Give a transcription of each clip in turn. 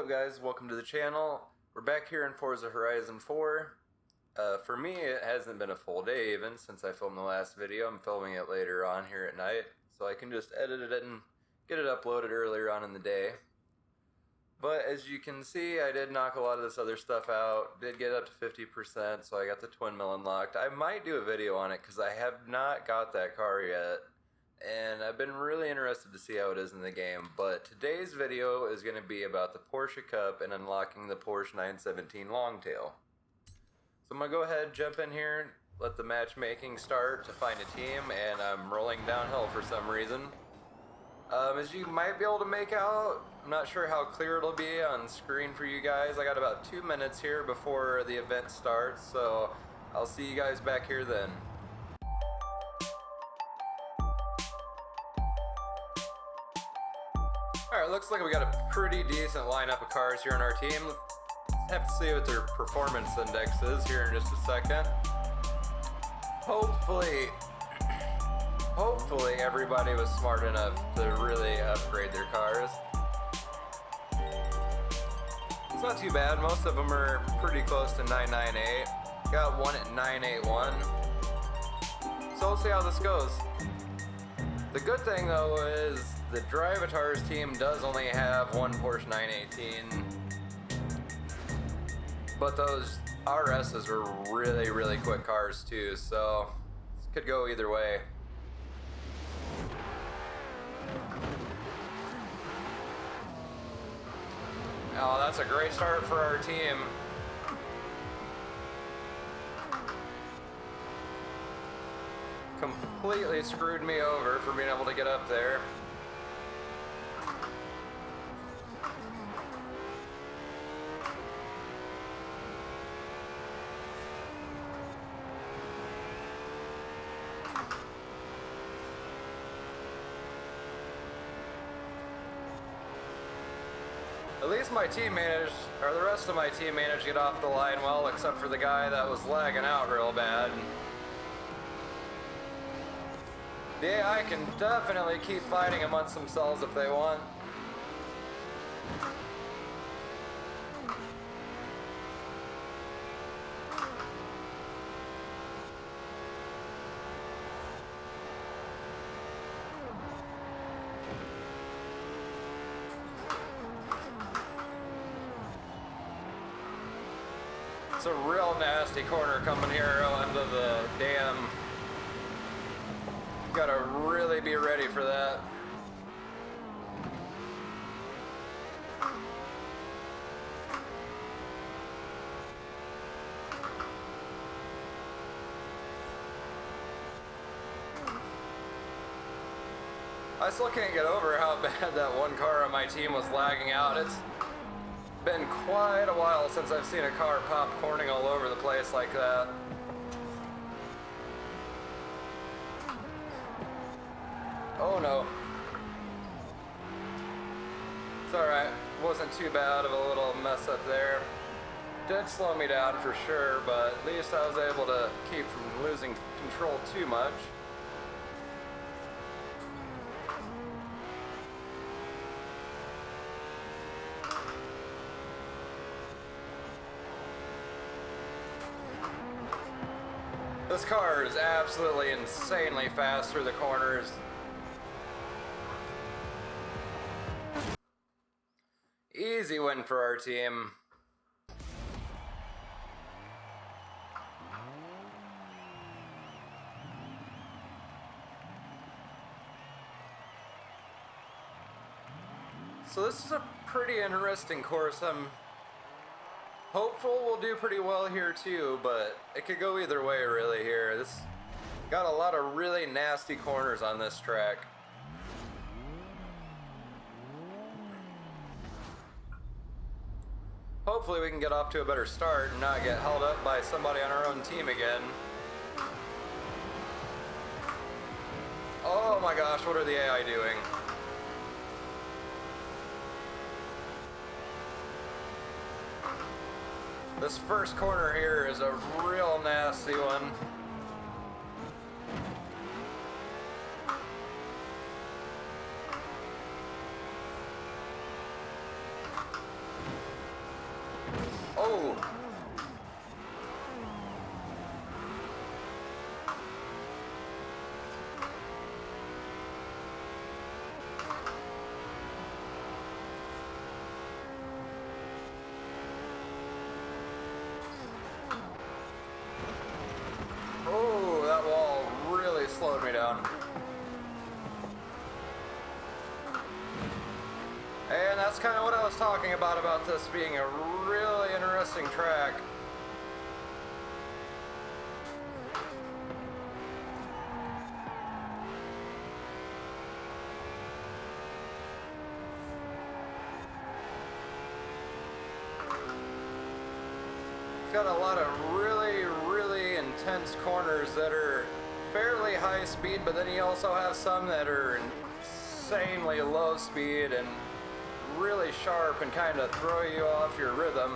up guys, welcome to the channel. We're back here in Forza Horizon 4. For me it hasn't been a full day even since I filmed the last video. I'm filming it later on here at night, so I can just edit it and get it uploaded earlier on in the day. But as you can see, I did knock a lot of this other stuff out, did get up to 50%, so I got the twin mill unlocked. I might do a video on it because I have not got that car yet. And I've been really interested to see how it is in the game, but today's video is going to be about the Porsche Cup and unlocking the Porsche 917 Longtail. So I'm going to go ahead, jump in here, let the matchmaking start to find a team, and I'm rolling downhill for some reason. As you might be able to make out, I'm not sure how clear it'll be on screen for you guys. I got about 2 minutes here before the event starts, so I'll see you guys back here then. Alright, looks like we got a pretty decent lineup of cars here in our team. Let's have to see what their performance index is here in just a second. Hopefully everybody was smart enough to really upgrade their cars. It's not too bad, most of them are pretty close to 998. Got one at 981. So we'll see how this goes. The good thing though is the Drivatars team does only have one Porsche 918, but those RSs are really quick cars too, so this could go either way. Oh, that's a great start for our team. Completely screwed me over for being able to get up there. At least my team managed, or the rest of my team managed to get off the line well, except for the guy that was lagging out real bad. The AI can definitely keep fighting amongst themselves if they want. It's a real nasty corner coming here onto the dam. Gotta really be ready for that. I still can't get over how bad that one car on my team was lagging out. It's been quite a while since I've seen a car popcorning all over the place like that. Oh no. It's alright. Wasn't too bad of a little mess up there. Did slow me down for sure, but at least I was able to keep from losing control too much. This car is absolutely insanely fast through the corners. Easy win for our team. So this is a pretty interesting course. I'm hopeful we'll do pretty well here too, but it could go either way really here. This got a lot of really nasty corners on this track. Hopefully we can get off to a better start and not get held up by somebody on our own team again. Oh my gosh, what are the AI doing? This first corner here is a real nasty one. Oh! Oh, that wall really slowed me down. And that's kind of what I was talking about this being a really interesting track. It's got a lot of really intense corners that are fairly high speed, but then you also have some that are insanely low speed and really sharp and kind of throw you off your rhythm.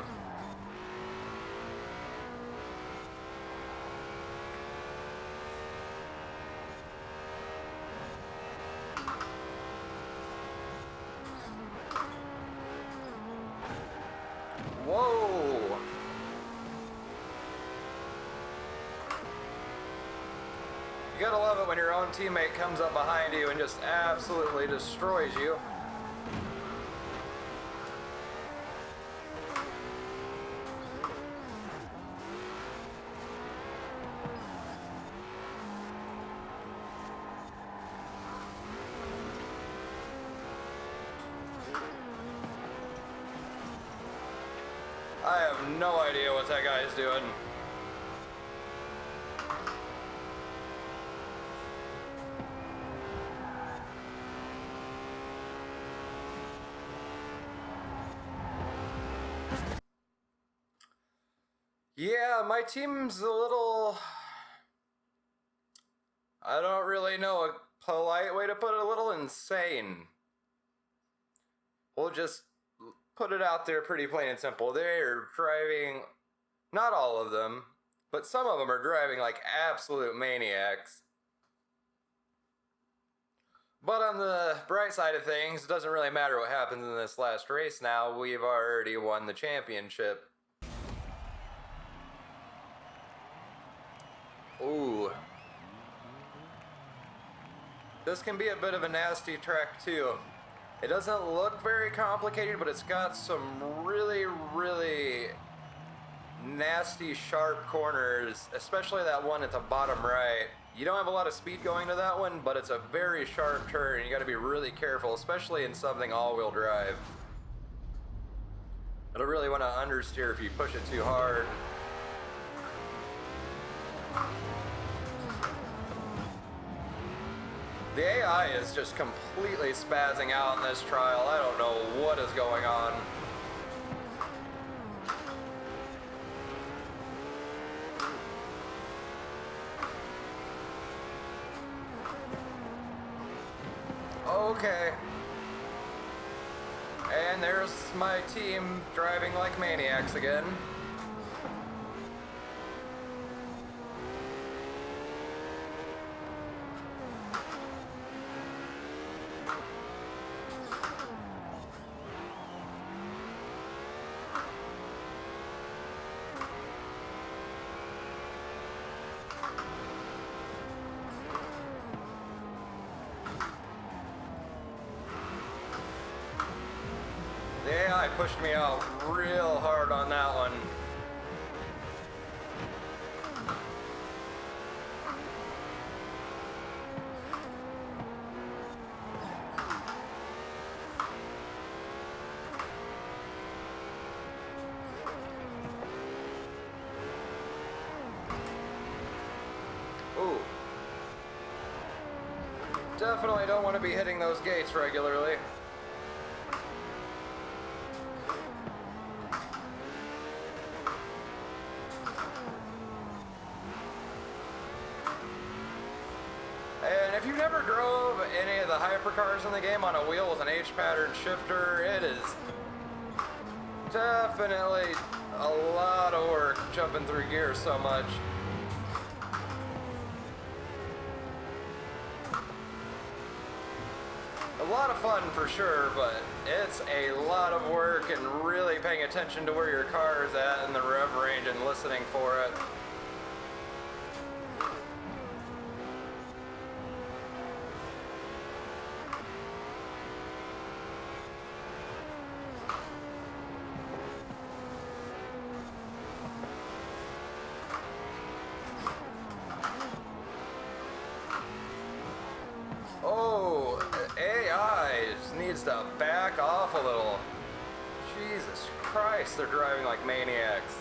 Whoa! You gotta love it when your own teammate comes up behind you and just absolutely destroys you. I have no idea what that guy is doing. Yeah, my team's a little... I don't really know a polite way to put it, a little insane. We'll just put it out there pretty plain and simple. They're driving, not all of them, but some of them are driving like absolute maniacs. But on the bright side of things, it doesn't really matter what happens in this last race now. We've already won the championship. Ooh. This can be a bit of a nasty track too. It doesn't look very complicated, but it's got some really nasty sharp corners, especially that one at the bottom right. You don't have a lot of speed going to that one, but it's a very sharp turn. You gotta be really careful, especially in something all-wheel drive. It'll really want to understeer if you push it too hard. The AI is just completely spazzing out in this trial. I don't know what is going on. Okay. And there's my team driving like maniacs again. The AI pushed me out real hard on that one. Ooh. Definitely don't want to be hitting those gates regularly. And if you've never drove any of the hypercars in the game on a wheel with an H-pattern shifter, it is definitely a lot of work jumping through gears so much. A lot of fun for sure, but It's a lot of work and really paying attention to where your car is at in the rev range and listening for it. Oh, AI just needs to back off a little. Jesus Christ, they're driving like maniacs.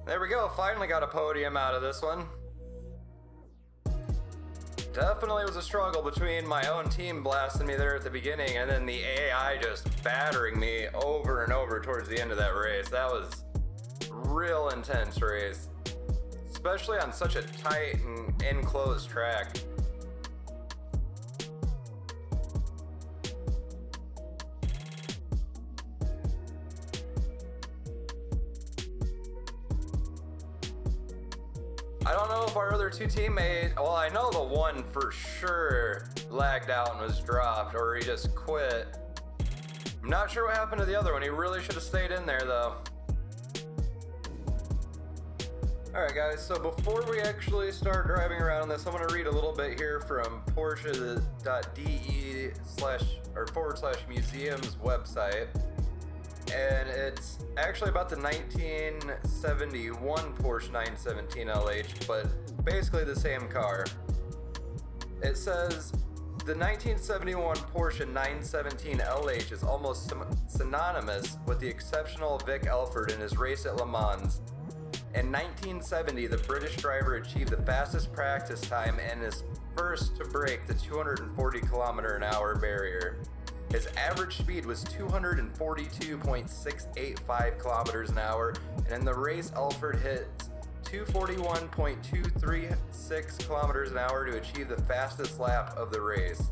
There we go, finally got a podium out of this one. Definitely was a struggle between my own team blasting me there at the beginning and then the AI just battering me over and over towards the end of that race. That was a real intense race, especially on such a tight and enclosed track. I don't know if our other two teammates, well, I know the one for sure lagged out and was dropped, or he just quit. I'm not sure what happened to the other one. He really should have stayed in there though. Alright guys, so before we actually start driving around on this, I'm going to read a little bit here from Porsche.de/museum's website. And it's actually about the 1971 Porsche 917 LH, but basically the same car. It says, the 1971 Porsche 917 LH is almost synonymous with the exceptional Vic Elford in his race at Le Mans. In 1970, the British driver achieved the fastest practice time and is first to break the 240 km/h barrier. His average speed was 242.685 km/h, and in the race, Elford hit 241.236 km/h to achieve the fastest lap of the race.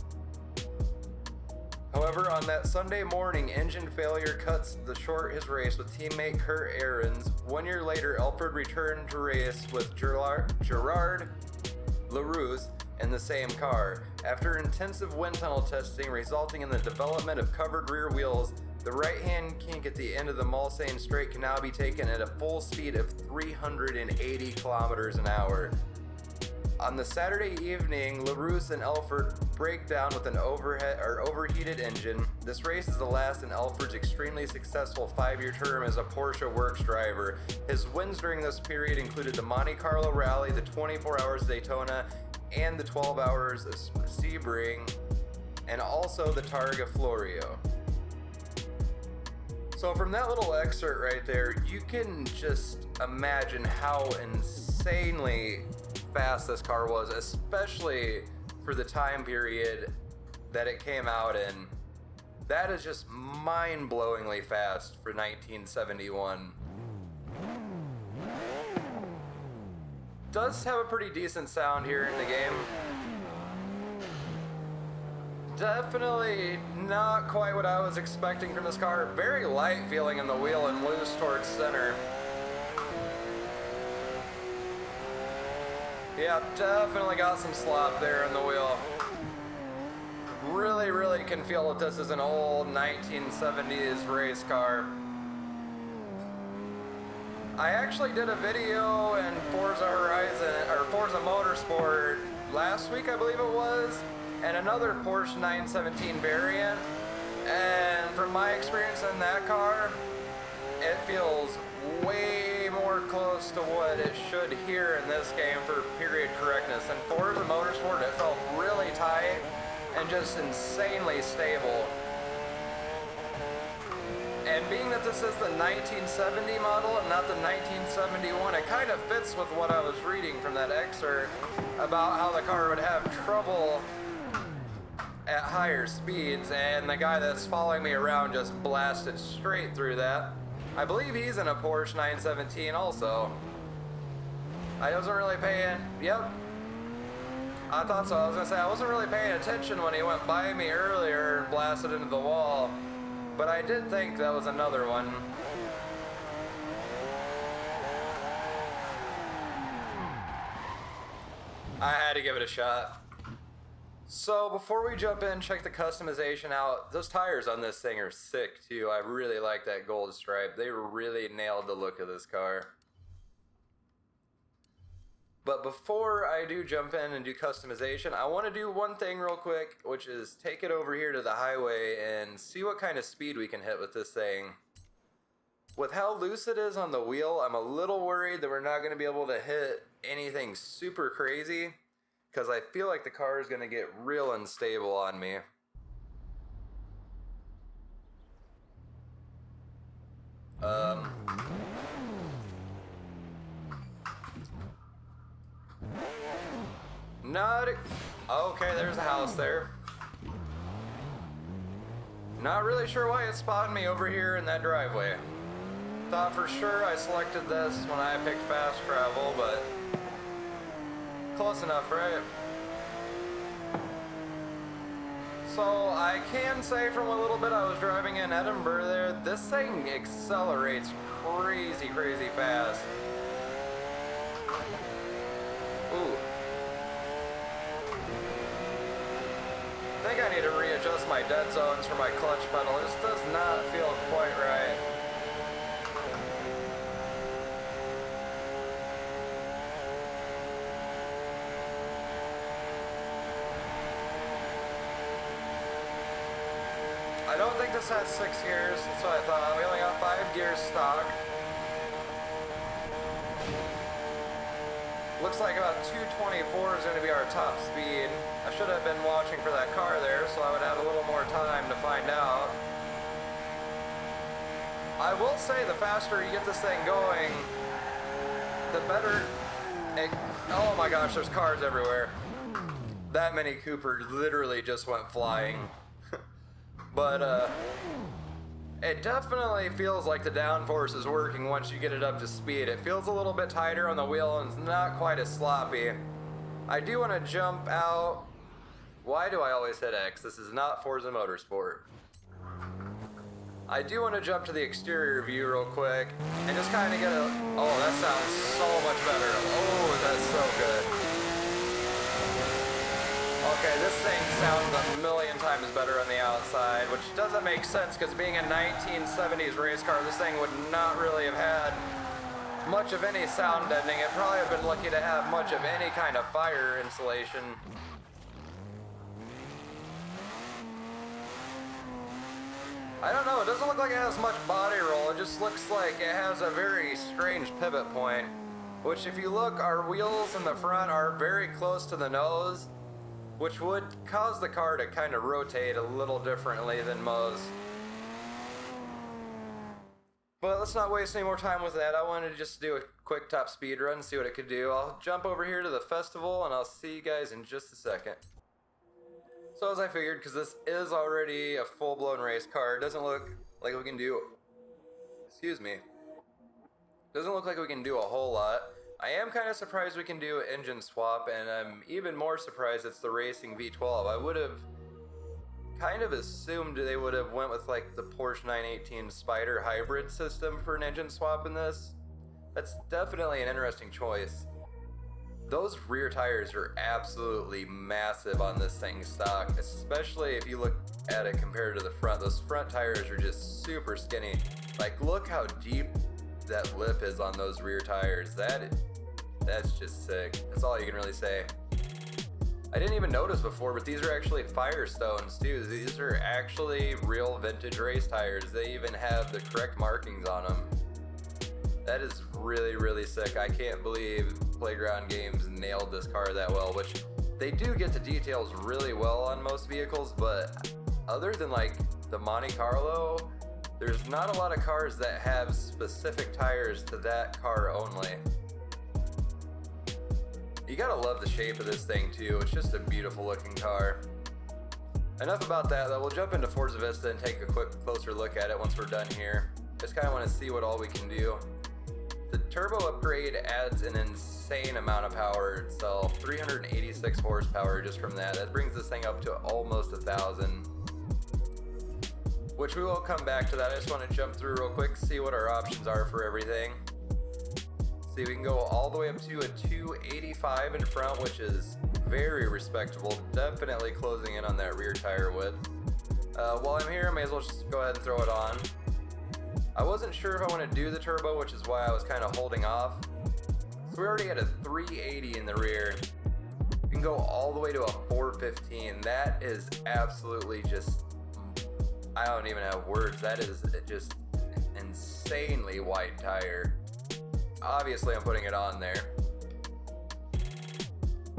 However, on that Sunday morning, engine failure cuts short his race with teammate Kurt Ahrens. 1 year later, Elford returned to race with Gerard LaRousse in the same car. After intensive wind tunnel testing resulting in the development of covered rear wheels, the right-hand kink at the end of the Mulsanne straight can now be taken at a full speed of 380 km/h. On the Saturday evening, LaRousse and Elford break down with an overheated engine. This race is the last in Elford's extremely successful 5-year term as a Porsche Works driver. His wins during this period included the Monte Carlo Rally, the 24 Hours of Daytona, and the 12 Hours of Sebring, and also the Targa Florio. So from that little excerpt right there, you can just imagine how insanely fast this car was, especially for the time period that it came out in. That is just mind-blowingly fast for 1971. Does have a pretty decent sound here in the game. Definitely not quite what I was expecting from this car. Very light feeling in the wheel and loose towards center. Yeah, definitely got some slop there in the wheel. Really can feel that this is an old 1970s race car. I actually did a video in Forza Horizon, or Forza Motorsport last week, I believe it was, and another Porsche 917 variant. And from my experience in that car, it feels way more close to what it should here in this game for period correctness. In Forza Motorsport, it felt really tight and just insanely stable. And being that this is the 1970 model and not the 1971, it kind of fits with what I was reading from that excerpt about how the car would have trouble at higher speeds, and the guy that's following me around just blasted straight through that. I believe he's in a Porsche 917 also. I wasn't really paying, yep. I thought so. I was gonna say I wasn't really paying attention when he went by me earlier and blasted into the wall, but I did think that was another one. I had to give it a shot. So before we jump in, check the customization out. Those tires on this thing are sick too. I really like that gold stripe. They really nailed the look of this car. But before I do jump in and do customization, I want to do one thing real quick, which is take it over here to the highway and see what kind of speed we can hit with this thing. With how loose it is on the wheel, I'm a little worried that we're not going to be able to hit anything super crazy, because I feel like the car is going to get real unstable on me. Okay, there's a house there. Not really sure why it spotted me over here in that driveway. Thought for sure I selected this when I picked fast travel, but close enough, right? So I can say from a little bit I was driving in Edinburgh there, this thing accelerates crazy fast. Ooh. I think I need to readjust my dead zones for my clutch pedal. This does not feel quite right. I don't think this has 6 gears, that's what I thought. We only got 5 gears stock. Looks like about 224 is going to be our top speed. I should have been watching for that car there, so I would have a little more time to find out. I will say the faster you get this thing going, the better oh my gosh, there's cars everywhere. That Mini Cooper literally just went flying. But it definitely feels like the downforce is working once you get it up to speed. It feels a little bit tighter on the wheel and it's not quite as sloppy. I do want to jump out. Why do I always hit X? This is not Forza Motorsport. I do want to jump to the exterior view real quick and just kind of get a... Oh, that sounds so much better. Oh, that's so good. Okay, this thing sounds a million times better on the outside, which doesn't make sense because being a 1970s race car, this thing would not really have had much of any sound deadening. It probably would have been lucky to have much of any kind of fire insulation. I don't know, it doesn't look like it has much body roll. It just looks like it has a very strange pivot point, which if you look, our wheels in the front are very close to the nose, which would cause the car to kind of rotate a little differently than most. But let's not waste any more time with that. I wanted to just do a quick top speed run, see what it could do. I'll jump over here to the festival and I'll see you guys in just a second. So as I figured, because this is already a full-blown race car, it doesn't look like we can do... Excuse me. Doesn't look like we can do a whole lot. I am kind of surprised we can do an engine swap, and I'm even more surprised it's the racing V12. I would have kind of assumed they would have went with like the Porsche 918 Spider hybrid system for an engine swap in this. That's definitely an interesting choice. Those rear tires are absolutely massive on this thing stock, especially if you look at it compared to the front. Those front tires are just super skinny. Like, look how deep that lip is on those rear tires. That's just sick. That's all you can really say. I didn't even notice before, but these are actually Firestones too. These are actually real vintage race tires. They even have the correct markings on them. That is really sick. I can't believe Playground Games nailed this car that well, which they do get the details really well on most vehicles, but other than like the Monte Carlo, there's not a lot of cars that have specific tires to that car only. You gotta love the shape of this thing too. It's just a beautiful looking car. Enough about that though. We'll jump into Forzavista and take a quick closer look at it once we're done here. Just kind of want to see what all we can do. The turbo upgrade adds an insane amount of power itself. 386 horsepower just from that. That brings this thing up to almost 1,000. Which we will come back to that. I just want to jump through real quick, see what our options are for everything. See, we can go all the way up to a 285 in front, which is very respectable. Definitely closing in on that rear tire width. While I'm here, I may as well just go ahead and throw it on. I wasn't sure if I want to do the turbo, which is why I was kind of holding off. So we already had a 380 in the rear. We can go all the way to a 415. That is absolutely just, I don't even have words. That is just insanely wide tire. Obviously, I'm putting it on there.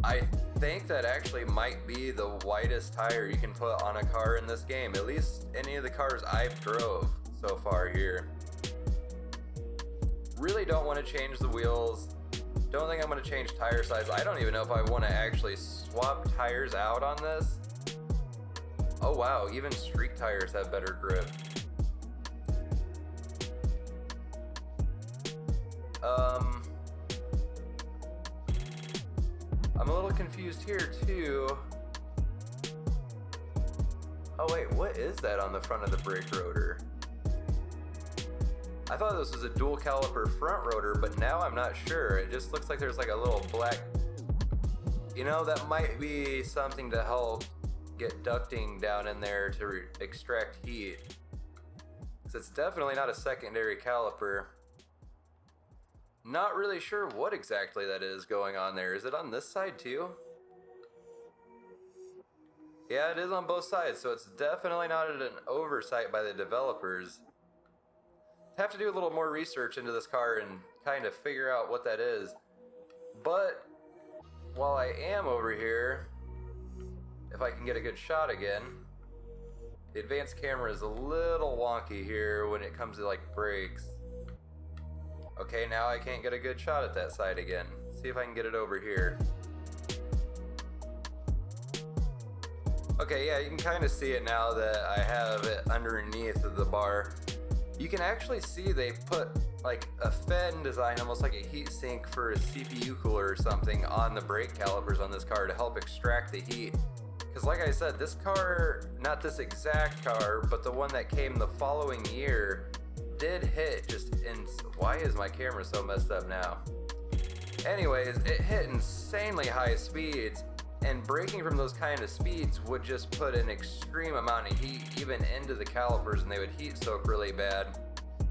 I think that actually might be the widest tire you can put on a car in this game, at least any of the cars I've drove so far here. Really don't want to change the wheels. Don't think I'm going to change tire size. I don't even know if I want to actually swap tires out on this. Oh wow, even street tires have better grip. I'm a little confused here too. Oh wait, what is that on the front of the brake rotor? I thought this was a dual caliper front rotor, but now I'm not sure. It just looks like there's like a little black, you know, that might be something to help get ducting down in there to extract heat. So it's definitely not a secondary caliper. Not really sure what exactly that is going on there. Is it on this side too? Yeah, it is on both sides, so it's definitely not an oversight by the developers. Have to do a little more research into this car and kind of figure out what that is. But while I am over here, if I can get a good shot again, the advanced camera is a little wonky here when it comes to like brakes. Okay, now I can't get a good shot at that side again. See if I can get it over here. Okay, yeah, you can kind of see it now that I have it underneath of the bar. You can actually see they put like a fan design, almost like a heat sink for a CPU cooler or something, on the brake calipers on this car to help extract the heat. Because like I said, this car, not this exact car, but the one that came the following year, did hit just why is my camera so messed up now? Anyways, it hit insanely high speeds, and braking from those kind of speeds would just put an extreme amount of heat even into the calipers, and they would heat soak really bad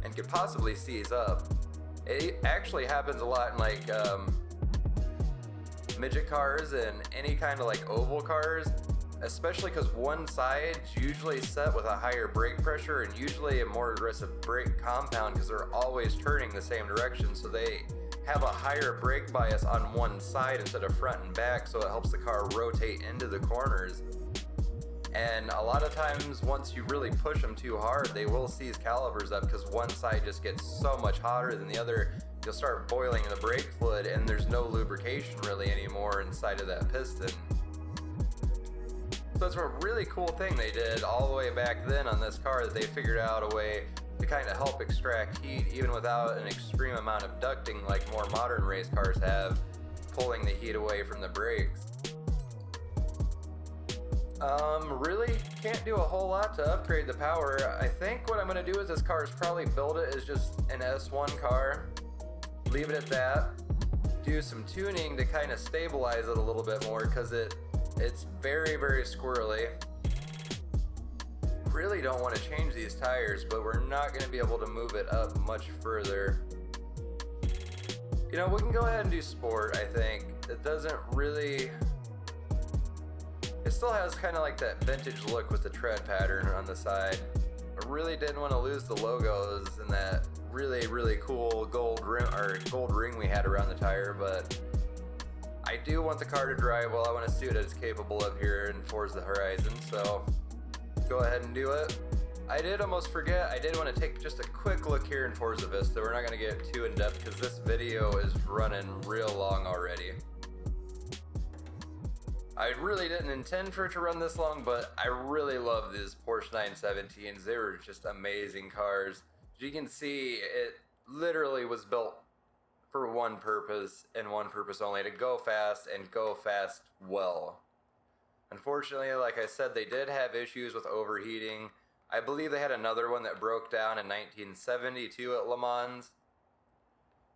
and could possibly seize up. It actually happens a lot in like midget cars and any kind of like oval cars, especially because one side's usually set with a higher brake pressure and usually a more aggressive brake compound because they're always turning the same direction, so they have a higher brake bias on one side instead of front and back, so it helps the car rotate into the corners. And a lot of times once you really push them too hard, they will seize calipers up because one side just gets so much hotter than the other. You'll start boiling the brake fluid and there's no lubrication really anymore inside of that piston. So it's a really cool thing they did all the way back then on this car, that they figured out a way to kind of help extract heat even without an extreme amount of ducting like more modern race cars have, pulling the heat away from the brakes. Really can't do a whole lot to upgrade the power. I think what I'm going to do with this car is probably build it as just an S1 car, leave it at that, do some tuning to kind of stabilize it a little bit more because it's very, very squirrely. Really don't want to change these tires, but we're not going to be able to move it up much further. You know, we can go ahead and do sport, I think. It doesn't really... It still has kind of like that vintage look with the tread pattern on the side. I really didn't want to lose the logos and that really, really cool gold ring we had around the tire, but I do want the car to drive well. I want to see what it's capable of here in Forza Horizon, so go ahead and do it. I did almost forget, I did want to take just a quick look here in Forzavista. We're not going to get too in depth because this video is running real long already. I really didn't intend for it to run this long, but I really love these Porsche 917s. They were just amazing cars. As you can see, it literally was built for one purpose and one purpose only, to go fast and go fast well. Unfortunately, like I said, they did have issues with overheating. I believe they had another one that broke down in 1972 at Le Mans.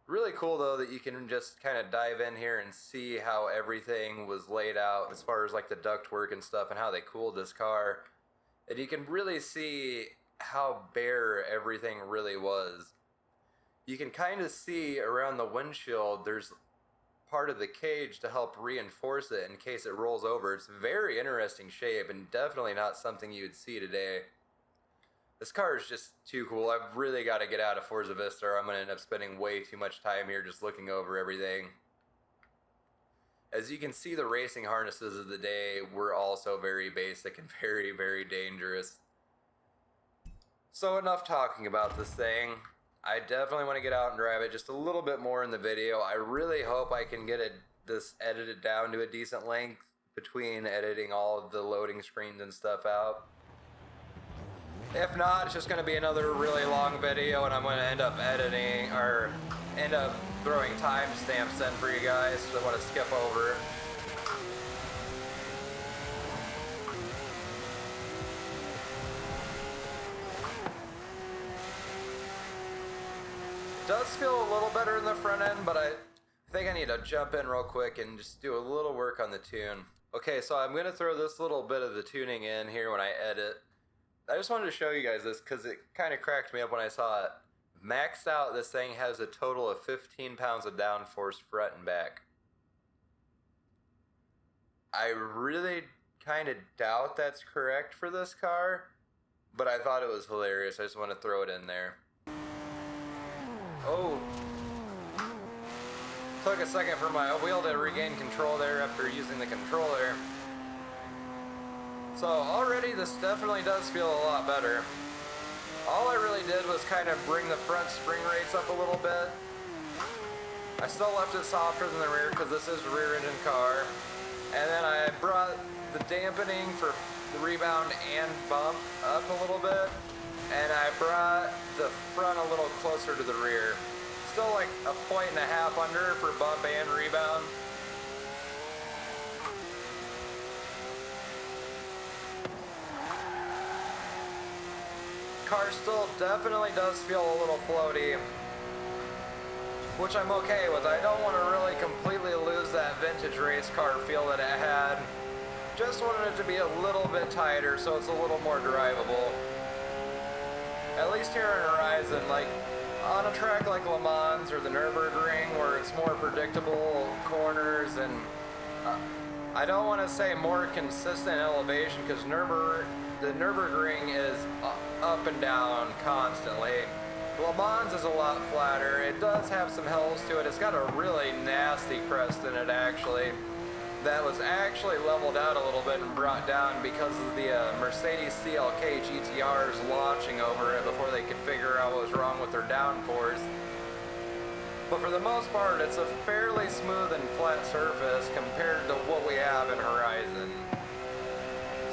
Really cool though that you can just kind of dive in here and see how everything was laid out as far as like the ductwork and stuff and how they cooled this car. And you can really see how bare everything really was. You can kind of see around the windshield there's part of the cage to help reinforce it in case it rolls over. It's very interesting shape and definitely not something you would see today. This car is just too cool. I've really got to get out of Forza Vista or I'm going to end up spending way too much time here just looking over everything. As you can see, the racing harnesses of the day were also very basic and very, very dangerous. So enough talking about this thing. I definitely want to get out and drive it just a little bit more in the video. I really hope I can get this edited down to a decent length between editing all of the loading screens and stuff out. If not, it's just going to be another really long video and I'm going to end up editing or end up throwing timestamps in for you guys, so I want to skip over. Does feel a little better in the front end, but I think I need to jump in real quick and just do a little work on the tune. Okay, so I'm going to throw this little bit of the tuning in here when I edit. I just wanted to show you guys this because it kind of cracked me up when I saw it. Maxed out, this thing has a total of 15 pounds of downforce front and back. I really kind of doubt that's correct for this car, but I thought it was hilarious. I just want to throw it in there. Oh. Took a second for my wheel to regain control there after using the controller. So already this definitely does feel a lot better. All I really did was kind of bring the front spring rates up a little bit. I still left it softer than the rear because this is a rear engine car. And then I brought the dampening for the rebound and bump up a little bit. And I brought the front a little closer to the rear. Still like a 1.5 under for bump and rebound. Car still definitely does feel a little floaty, which I'm okay with. I don't want to really completely lose that vintage race car feel that it had. Just wanted it to be a little bit tighter so it's a little more drivable. At least here in Horizon, like on a track like Le Mans or the Nürburgring where it's more predictable corners and I don't want to say more consistent elevation because the Nürburgring is up and down constantly. Le Mans is a lot flatter. It does have some hills to it. It's got a really nasty crest in it actually. That was actually leveled out a little bit and brought down because of the Mercedes CLK GTRs launching over it before they could figure out what was wrong with their downforce. But for the most part, it's a fairly smooth and flat surface compared to what we have in Horizon.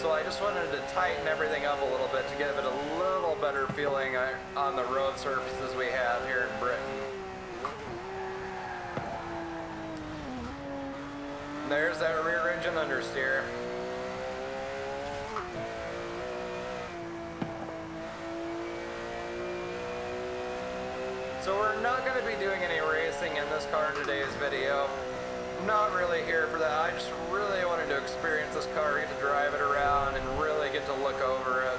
So I just wanted to tighten everything up a little bit to give it a little better feeling on the road surfaces we have here in Britain. And there's that rear engine understeer. So we're not going to be doing any racing in this car in today's video. I'm not really here for that. I just really wanted to experience this car, get to drive it around, and really get to look over it.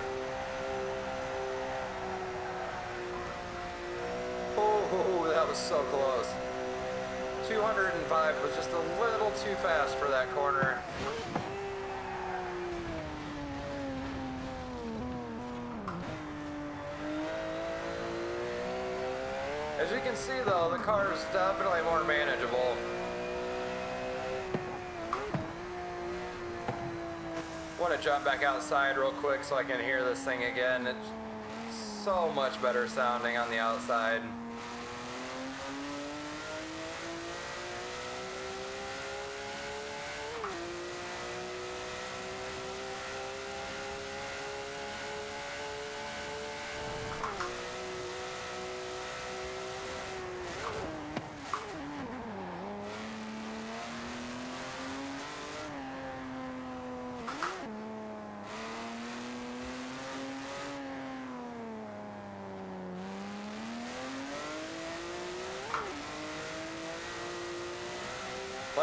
Oh, that was so close. 205 was just a little too fast for that corner. As you can see though, the car is definitely more manageable. Want to jump back outside real quick so I can hear this thing again. It's so much better sounding on the outside.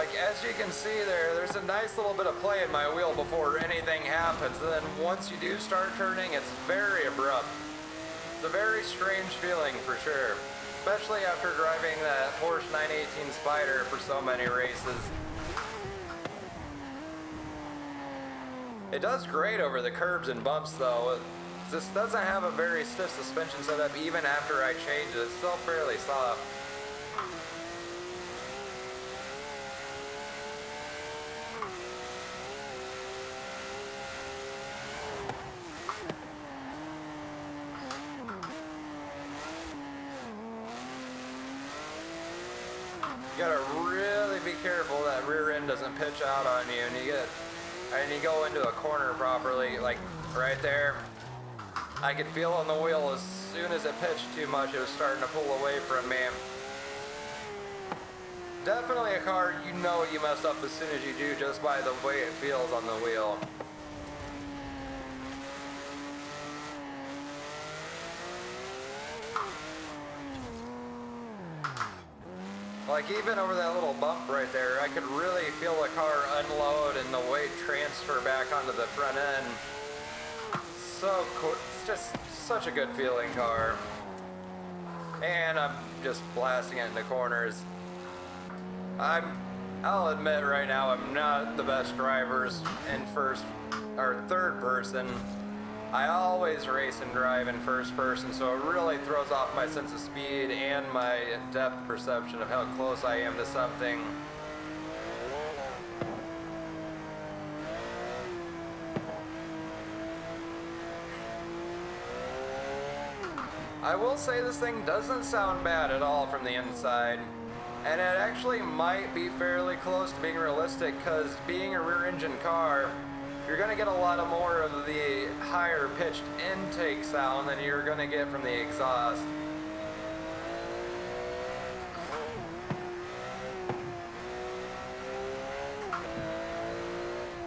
Like, as you can see there's a nice little bit of play in my wheel before anything happens, and then once you do start turning, it's very abrupt. It's a very strange feeling for sure, especially after driving that Porsche 918 Spider for so many races. It does great over the curbs and bumps though. This doesn't have a very stiff suspension setup even after I change it. It's still fairly soft. You gotta really be careful that rear end doesn't pitch out on you, and you go into a corner properly, like right there. I could feel on the wheel as soon as it pitched too much, it was starting to pull away from me. Definitely a car you know you messed up as soon as you do just by the way it feels on the wheel. Like even over that little bump right there, I could really feel the car unload and the weight transfer back onto the front end. So cool. It's just such a good feeling car. And I'm just blasting it into corners. I'll admit right now I'm not the best drivers in first or third person. I always race and drive in first person, so it really throws off my sense of speed and my depth perception of how close I am to something. I will say this thing doesn't sound bad at all from the inside, and it actually might be fairly close to being realistic, because being a rear engine car, you're going to get a lot more of the higher pitched intake sound than you're going to get from the exhaust.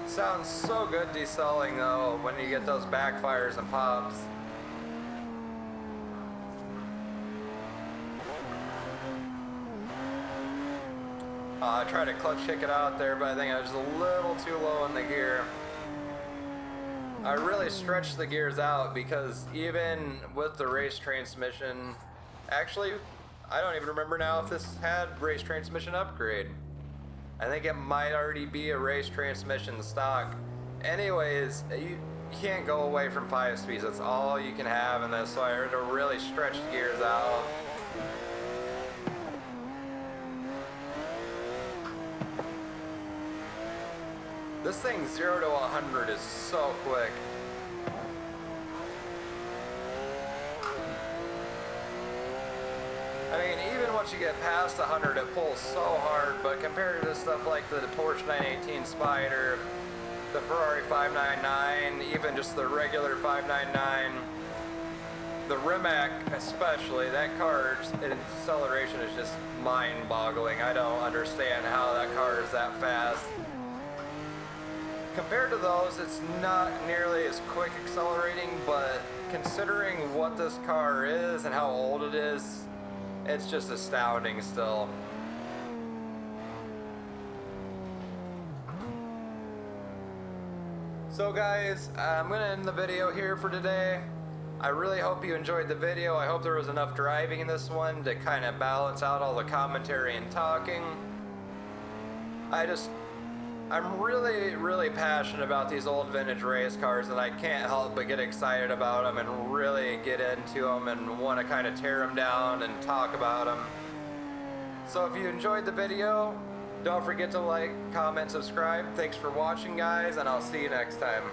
Sounds so good decelling though when you get those backfires and pops. I tried to clutch kick it out there, but I think I was a little too low in the gear. I really stretched the gears out because even with the race transmission, actually, I don't even remember now if this had race transmission upgrade. I think it might already be a race transmission stock. Anyways, you can't go away from 5 speeds. That's all you can have in this, so I had to really stretch the gears out. This thing 0 to 100 is so quick. I mean, even once you get past 100, it pulls so hard, but compared to stuff like the Porsche 918 Spider, the Ferrari 599, even just the regular 599, the Rimac especially, that car's acceleration is just mind-boggling. I don't understand how that car is that fast. Compared to those, it's not nearly as quick accelerating, but considering what this car is and how old it is, it's just astounding still. So guys, I'm gonna end the video here for today. I really hope you enjoyed the video. I hope there was enough driving in this one to kind of balance out all the commentary and talking. I'm really passionate about these old vintage race cars, and I can't help but get excited about them and really get into them and want to kind of tear them down and talk about them. So if you enjoyed the video, don't forget to like, comment, subscribe. Thanks for watching, guys, and I'll see you next time.